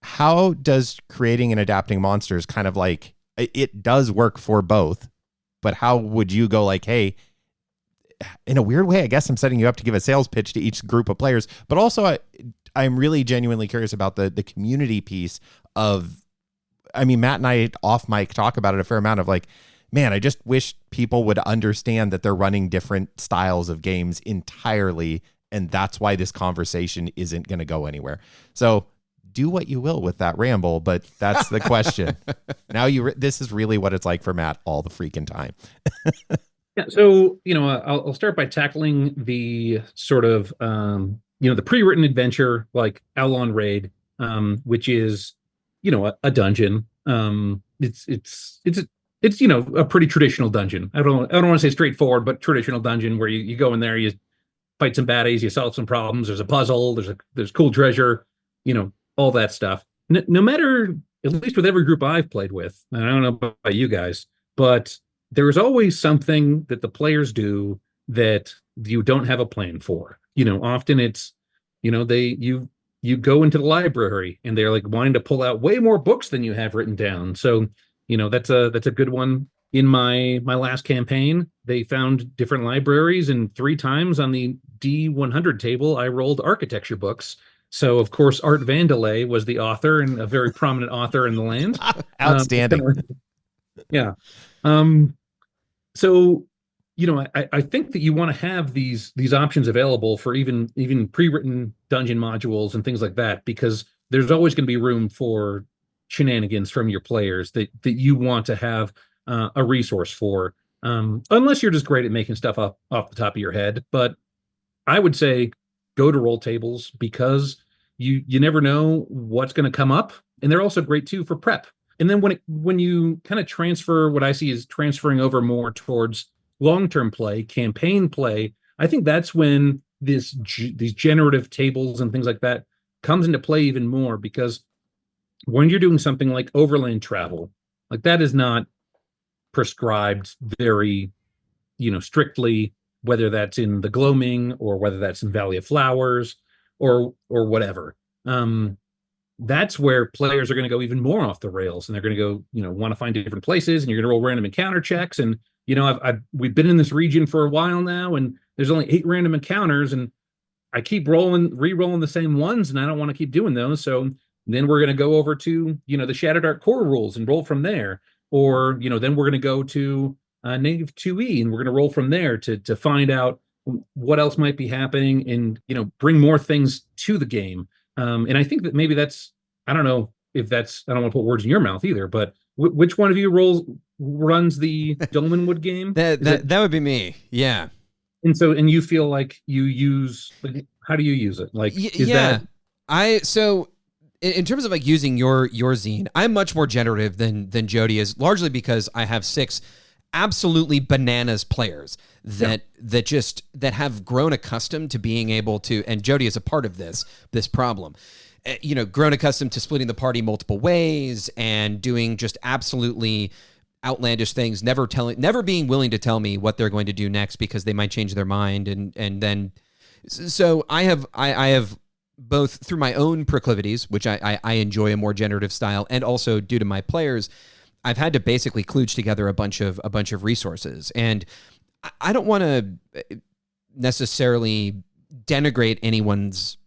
How does creating and adapting monsters kind of like, it does work for both, but how would you go like, hey, in a weird way, I guess I'm setting you up to give a sales pitch to each group of players, but also I'm really genuinely curious about the community piece of, I mean, Matt and I off mic talk about it a fair amount of like, man, I just wish people would understand that they're running different styles of games entirely. And that's why this conversation isn't going to go anywhere. So do what you will with that ramble, but that's the question. Now this is really what it's like for Matt all the freaking time. Yeah. So, I'll start by tackling the sort of, the pre-written adventure like Aulan Raid, which is, a dungeon. It's a pretty traditional dungeon. I don't want to say straightforward, but traditional dungeon where you go in there, you fight some baddies, you solve some problems. There's a puzzle. There's cool treasure, all that stuff. No matter, at least with every group I've played with, and I don't know about you guys, but there is always something that the players do that you don't have a plan for. Often it's, you go into the library and they're like wanting to pull out way more books than you have written down. So, that's a good one. In my last campaign, they found different libraries, and 3 times on the D100 table, I rolled architecture books. So, of course, Art Vandelay was the author and a very prominent author in the land. Outstanding. Yeah. So, I think that you want to have these options available for even pre-written dungeon modules and things like that, because there's always going to be room for shenanigans from your players that you want to have a resource for, unless you're just great at making stuff up off the top of your head. But I would say go to roll tables, because you never know what's going to come up, and they're also great too for prep. And then when you kind of transfer, what I see is transferring over more towards long-term play, campaign play, I think that's when these generative tables and things like that comes into play even more, because when you're doing something like overland travel, like that is not prescribed very, strictly, whether that's in the Gloaming or whether that's in Valley of Flowers or whatever. That's where players are going to go even more off the rails, and they're going to go, want to find different places, and you're going to roll random encounter checks. And, we've been in this region for a while now, and there's only 8 random encounters, and I keep re-rolling the same ones, and I don't want to keep doing those. So then we're going to go over to, the Shadowdark core rules and roll from there. Or, then we're going to go to Knave 2E, and we're going to roll from there to find out what else might be happening and, bring more things to the game. And I think that maybe I don't know if I don't want to put words in your mouth either, but which one of you runs the Dolmenwood game? That would be me. Yeah. And you feel like you use, how do you use it? Like, so in terms of like using your zine, I'm much more generative than Jody is, largely because I have 6 absolutely bananas players that have grown accustomed to being able to, and Jody is a part of this problem, grown accustomed to splitting the party multiple ways and doing just absolutely outlandish things, never being willing to tell me what they're going to do next because they might change their mind, and then so I have both through my own proclivities, which I enjoy a more generative style, and also due to my players, I've had to basically kludge together a bunch of resources. And I don't want to necessarily denigrate anyone's,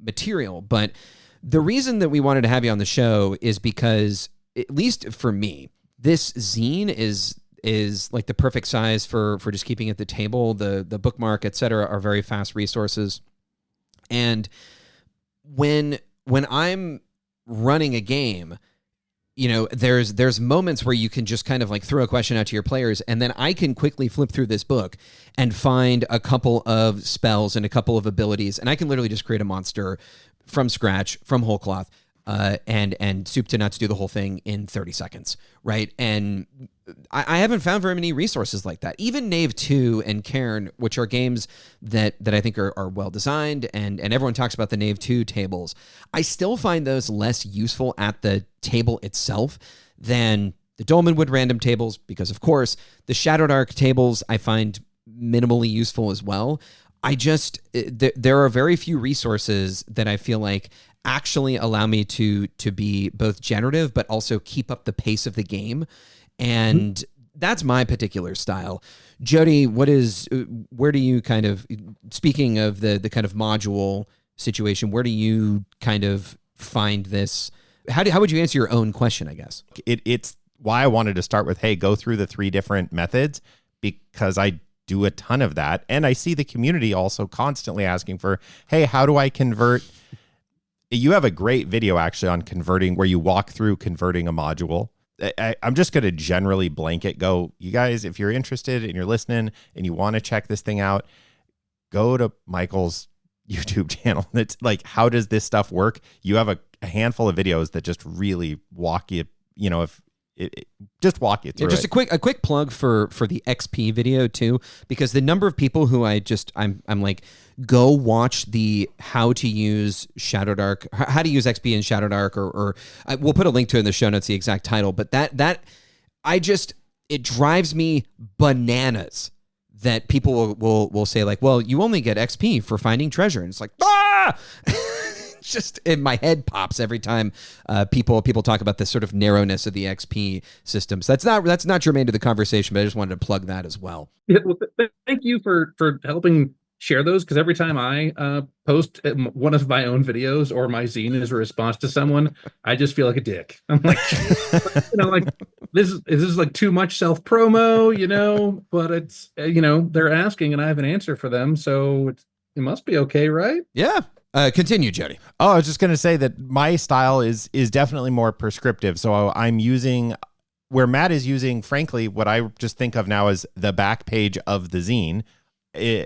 material, but the reason that we wanted to have you on the show is because, at least for me, this zine is like the perfect size for just keeping at the table. The bookmark, etc., are very fast resources. And when I'm running a game, there's moments where you can just kind of like throw a question out to your players, and then I can quickly flip through this book and find a couple of spells and a couple of abilities, and I can literally just create a monster from scratch, from whole cloth, and soup to nuts do the whole thing in 30 seconds, right? And I haven't found very many resources like that. Even Knave 2 and Cairn, which are games that I think are well designed, and everyone talks about the Knave 2 tables, I still find those less useful at the table itself than the Dolmenwood random tables, because of course the Shadowdark tables I find minimally useful as well. There are very few resources that I feel like actually allow me to be both generative but also keep up the pace of the game. And that's my particular style. Jody, where do you kind of, speaking of the kind of module situation, where do you kind of find this? How would you answer your own question, I guess? It's why I wanted to start with, hey, go through the 3 different methods, because I do a ton of that. And I see the community also constantly asking for, hey, how do I convert? You have a great video actually on converting, where you walk through converting a module. I'm just going to generally blanket go, you guys, if you're interested and you're listening and you want to check this thing out, go to Michael's YouTube channel. That's like, how does this stuff work? You have a handful of videos that just really walk you, just walk you through just it. a quick plug for the XP video too, because the number of people who I'm like, go watch the how to use Shadowdark, how to use XP in Shadowdark, or we'll put a link to it in the show notes, the exact title. But it drives me bananas that people will say like, well, you only get XP for finding treasure, and it's like, ah. Just in my head pops every time people talk about this sort of narrowness of the XP system. So that's not germane to the conversation, but I just wanted to plug that as well. Yeah, well, thank you for helping share those, because every time I post one of my own videos or my zine as a response to someone, I just feel like a dick. I'm like, like this is like too much self promo, but it's they're asking and I have an answer for them, so it must be okay, right? Yeah. Continue, Jody. Oh, I was just going to say that my style is definitely more prescriptive. So I'm using, where Matt is using, frankly, what I just think of now as the back page of the zine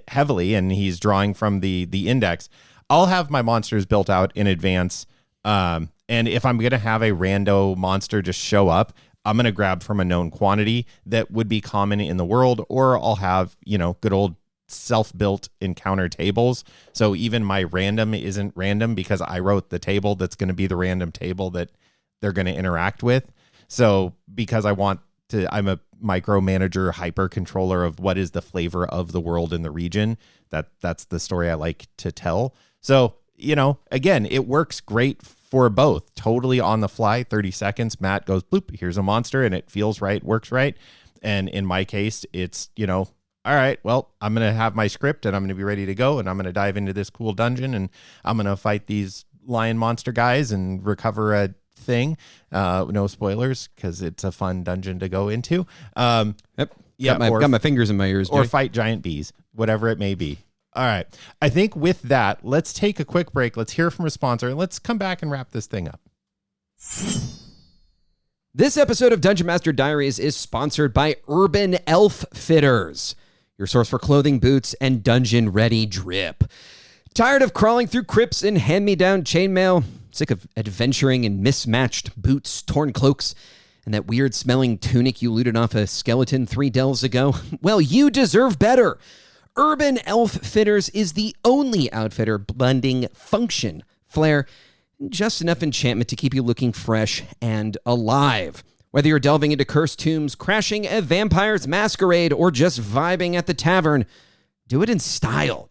heavily, and he's drawing from the index. I'll have my monsters built out in advance. And if I'm going to have a rando monster just show up, I'm going to grab from a known quantity that would be common in the world, or I'll have, good old self-built encounter tables. So even my random isn't random because I wrote the table that's going to be the random table that they're going to interact with. So because I'm a micromanager, hyper controller of what is the flavor of the world in the region. That's the story I like to tell. So, again, it works great for both. Totally on the fly, 30 seconds. Matt goes, bloop, here's a monster, and it feels right, works right. And in my case, it's, all right, well, I'm going to have my script and I'm going to be ready to go, and I'm going to dive into this cool dungeon, and I'm going to fight these lion monster guys and recover a thing. No spoilers, because it's a fun dungeon to go into. Yep. Yeah, got my fingers in my ears. Or fight giant bees, whatever it may be. All right. I think with that, let's take a quick break. Let's hear from a sponsor, and let's come back and wrap this thing up. This episode of Dungeon Master Diaries is sponsored by Urban Elf Fitters, your source for clothing, boots, and dungeon-ready drip. Tired of crawling through crypts and hand-me-down chainmail? Sick of adventuring in mismatched boots, torn cloaks, and that weird-smelling tunic you looted off a skeleton 3 delves ago? Well, you deserve better. Urban Elf Fitters is the only outfitter blending function, flair, and just enough enchantment to keep you looking fresh and alive. Whether you're delving into cursed tombs, crashing a vampire's masquerade, or just vibing at the tavern, do it in style.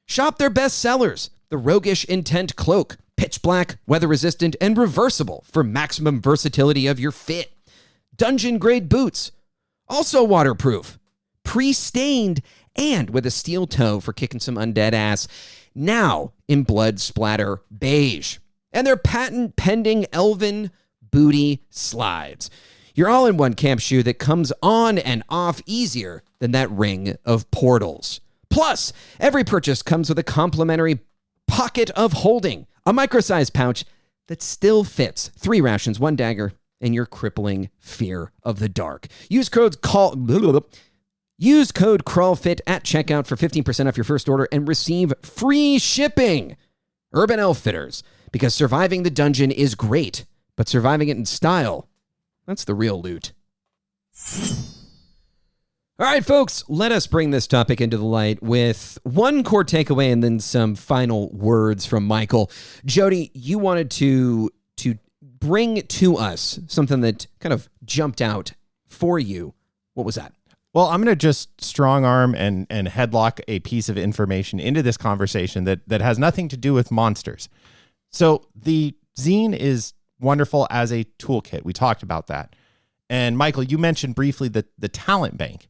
Shop their best sellers, the Roguish Intent Cloak, pitch black, weather-resistant, and reversible for maximum versatility of your fit. Dungeon-grade boots, also waterproof, pre-stained, and with a steel toe for kicking some undead ass, now in blood splatter beige. And their patent-pending elven booty slides. Your all-in-one camp shoe that comes on and off easier than that ring of portals. Plus, every purchase comes with a complimentary pocket of holding, a micro-sized pouch that still fits 3 rations, 1 dagger, and your crippling fear of the dark. Use code CRAWLFIT at checkout for 15% off your first order and receive free shipping. Urban Outfitters, because surviving the dungeon is great, but surviving it in style, that's the real loot. All right, folks, let us bring this topic into the light with one core takeaway and then some final words from Michael. Jody, you wanted to bring to us something that kind of jumped out for you. What was that? Well, I'm going to just strong arm and headlock a piece of information into this conversation that has nothing to do with monsters. So the zine is wonderful as a toolkit. We talked about that. And Michael, you mentioned briefly the talent bank.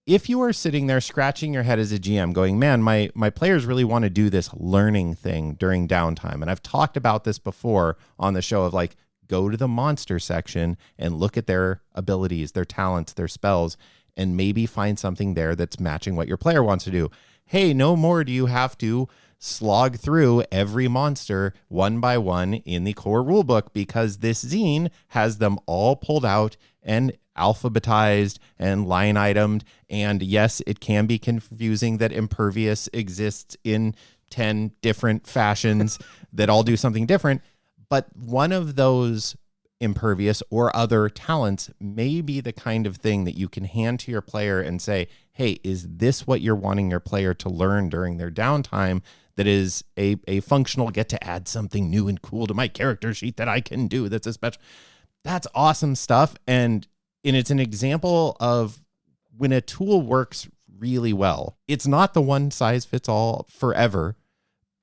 If you are sitting there scratching your head as a GM going, man, my players really want to do this learning thing during downtime. And I've talked about this before on the show of like, go to the monster section and look at their abilities, their talents, their spells, and maybe find something there that's matching what your player wants to do. Hey, no more do you have to slog through every monster one by one in the core rulebook, because this zine has them all pulled out and alphabetized and line itemed. And yes, it can be confusing that impervious exists in 10 different fashions that all do something different. But one of those impervious or other talents may be the kind of thing that you can hand to your player and say, hey, is this what you're wanting your player to learn during their downtime? That is a functional get to add something new and cool to my character sheet that I can do. That's a special. That's awesome stuff. And it's an example of when a tool works really well. It's not the one size fits all forever,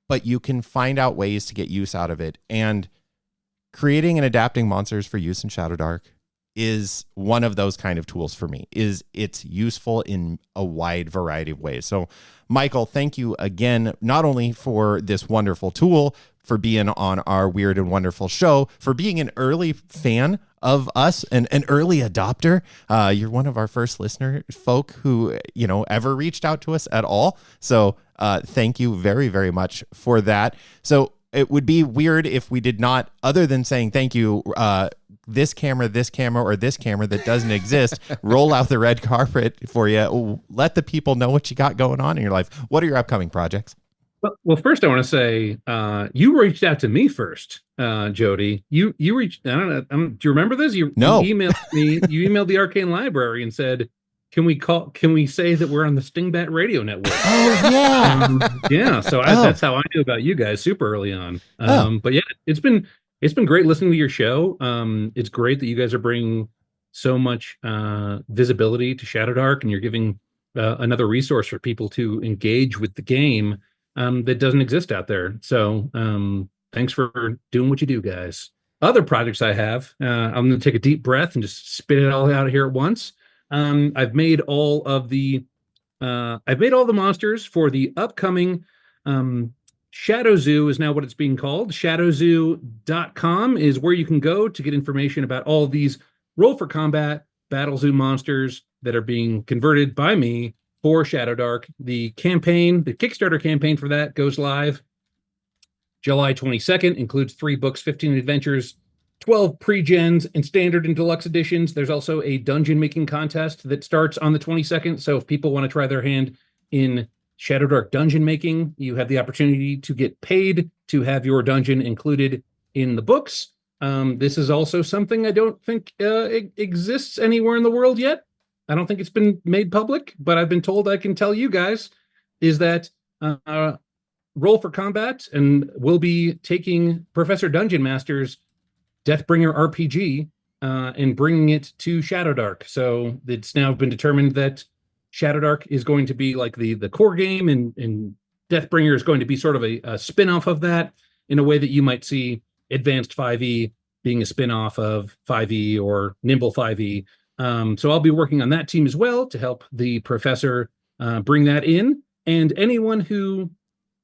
but you can find out ways to get use out of it. And creating and adapting monsters for use in Shadowdark is one of those kind of tools for me. It's useful in a wide variety of ways. So, Michael, thank you again, not only for this wonderful tool, for being on our Weird and Wonderful show, for being an early fan of us and an early adopter. You're one of our first listener folk who, ever reached out to us at all. So thank you very, very much for that. So it would be weird if we did not, other than saying thank you, this camera, or this camera that doesn't exist, roll out the red carpet for you. Let the people know what you got going on in your life. What are your upcoming projects? Well, first I want to say you reached out to me first, Jody. You reached. I don't know. Do you remember this? No. You emailed me. You emailed the Arcane Library and said, "Can we say that we're on the Stingbat Radio network?" Oh yeah, yeah. So that's how I knew about you guys super early on. But yeah, it's been great listening to your show. It's great that you guys are bringing so much visibility to Shadowdark, and you're giving another resource for people to engage with the game that doesn't exist out there. So thanks for doing what you do, guys. Other projects I have, I'm going to take a deep breath and just spit it all out here at once. I've made all the monsters for the upcoming Shadow Zoo is now what it's being called. Shadowzoo.com is where you can go to get information about all of these Roll for Combat Battle Zoo monsters that are being converted by me for Shadowdark. The Kickstarter campaign for that goes live July 22nd, includes 3 books, 15 adventures, 12 pre-gens, and standard and deluxe editions. There's also a dungeon making contest that starts on the 22nd. So if people want to try their hand in Shadowdark dungeon making, you have the opportunity to get paid to have your dungeon included in the books. This is also something I don't think exists anywhere in the world yet. I don't think it's been made public, but I've been told I can tell you guys is that Roll for Combat and we'll be taking Professor Dungeon Master's Deathbringer RPG and bringing it to Shadowdark. So it's now been determined that Shadowdark is going to be like the core game, and Deathbringer is going to be sort of a spin-off of that in a way that you might see Advanced 5e being a spin-off of 5e or Nimble 5e. So I'll be working on that team as well to help the professor bring that in. And anyone who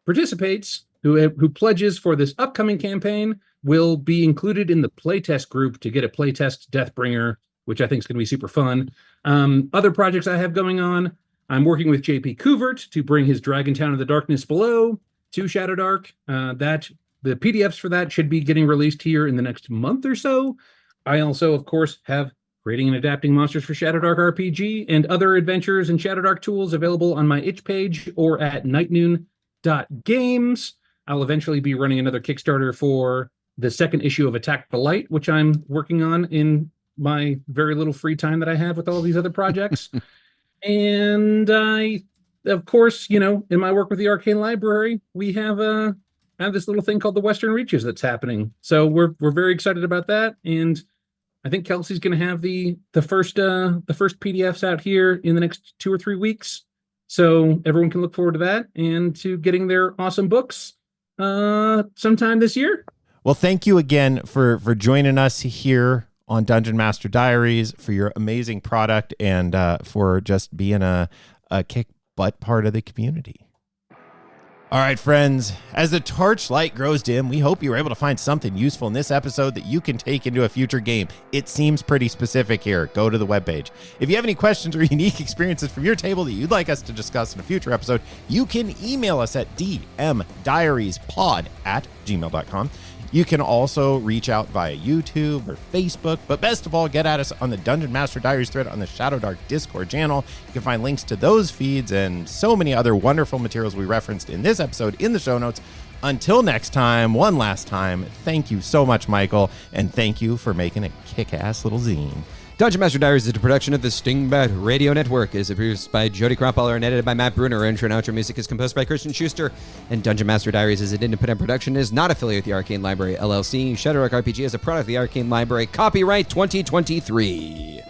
participates, who pledges for this upcoming campaign, will be included in the playtest group to get a playtest Deathbringer, which I think is going to be super fun. Other projects I have going on, I'm working with JP Couvert to bring his Dragontown of the Darkness Below to Shadowdark. The PDFs for that should be getting released here in the next month or so. I also, of course, have Creating and Adapting Monsters for Shadowdark RPG and other adventures and Shadowdark tools available on my itch page or at nightnoon.games. I'll eventually be running another Kickstarter for the second issue of Attack the Light, which I'm working on in my very little free time that I have with all these other projects. And I, of course, in my work with the Arcane Library, we have this little thing called the Western Reaches that's happening. So we're very excited about that. And I think Kelsey's going to have the first PDFs out here in the next 2 or 3 weeks. So everyone can look forward to that and to getting their awesome books sometime this year. Well, thank you again for joining us here on Dungeon Master Diaries, for your amazing product, and for just being a kick butt part of the community. All right, friends, as the torchlight grows dim, we hope you were able to find something useful in this episode that you can take into a future game. It seems pretty specific here. Go to the webpage. If you have any questions or unique experiences from your table that you'd like us to discuss in a future episode, you can email us at dmdiariespod@gmail.com. You can also reach out via YouTube or Facebook, but best of all, get at us on the Dungeon Master Diaries thread on the Shadowdark Discord channel. You can find links to those feeds and so many other wonderful materials we referenced in this episode in the show notes. Until next time, one last time, thank you so much, Michael, and thank you for making a kick-ass little zine. Dungeon Master Diaries is a production of the Stingbat Radio Network. It is produced by Jody Kropholler and edited by Matt Bruner. Intro and outro music is composed by Christian Schuster. And Dungeon Master Diaries is an independent production. It is not affiliated with the Arcane Library, LLC. Shadowdark RPG is a product of the Arcane Library. Copyright 2023.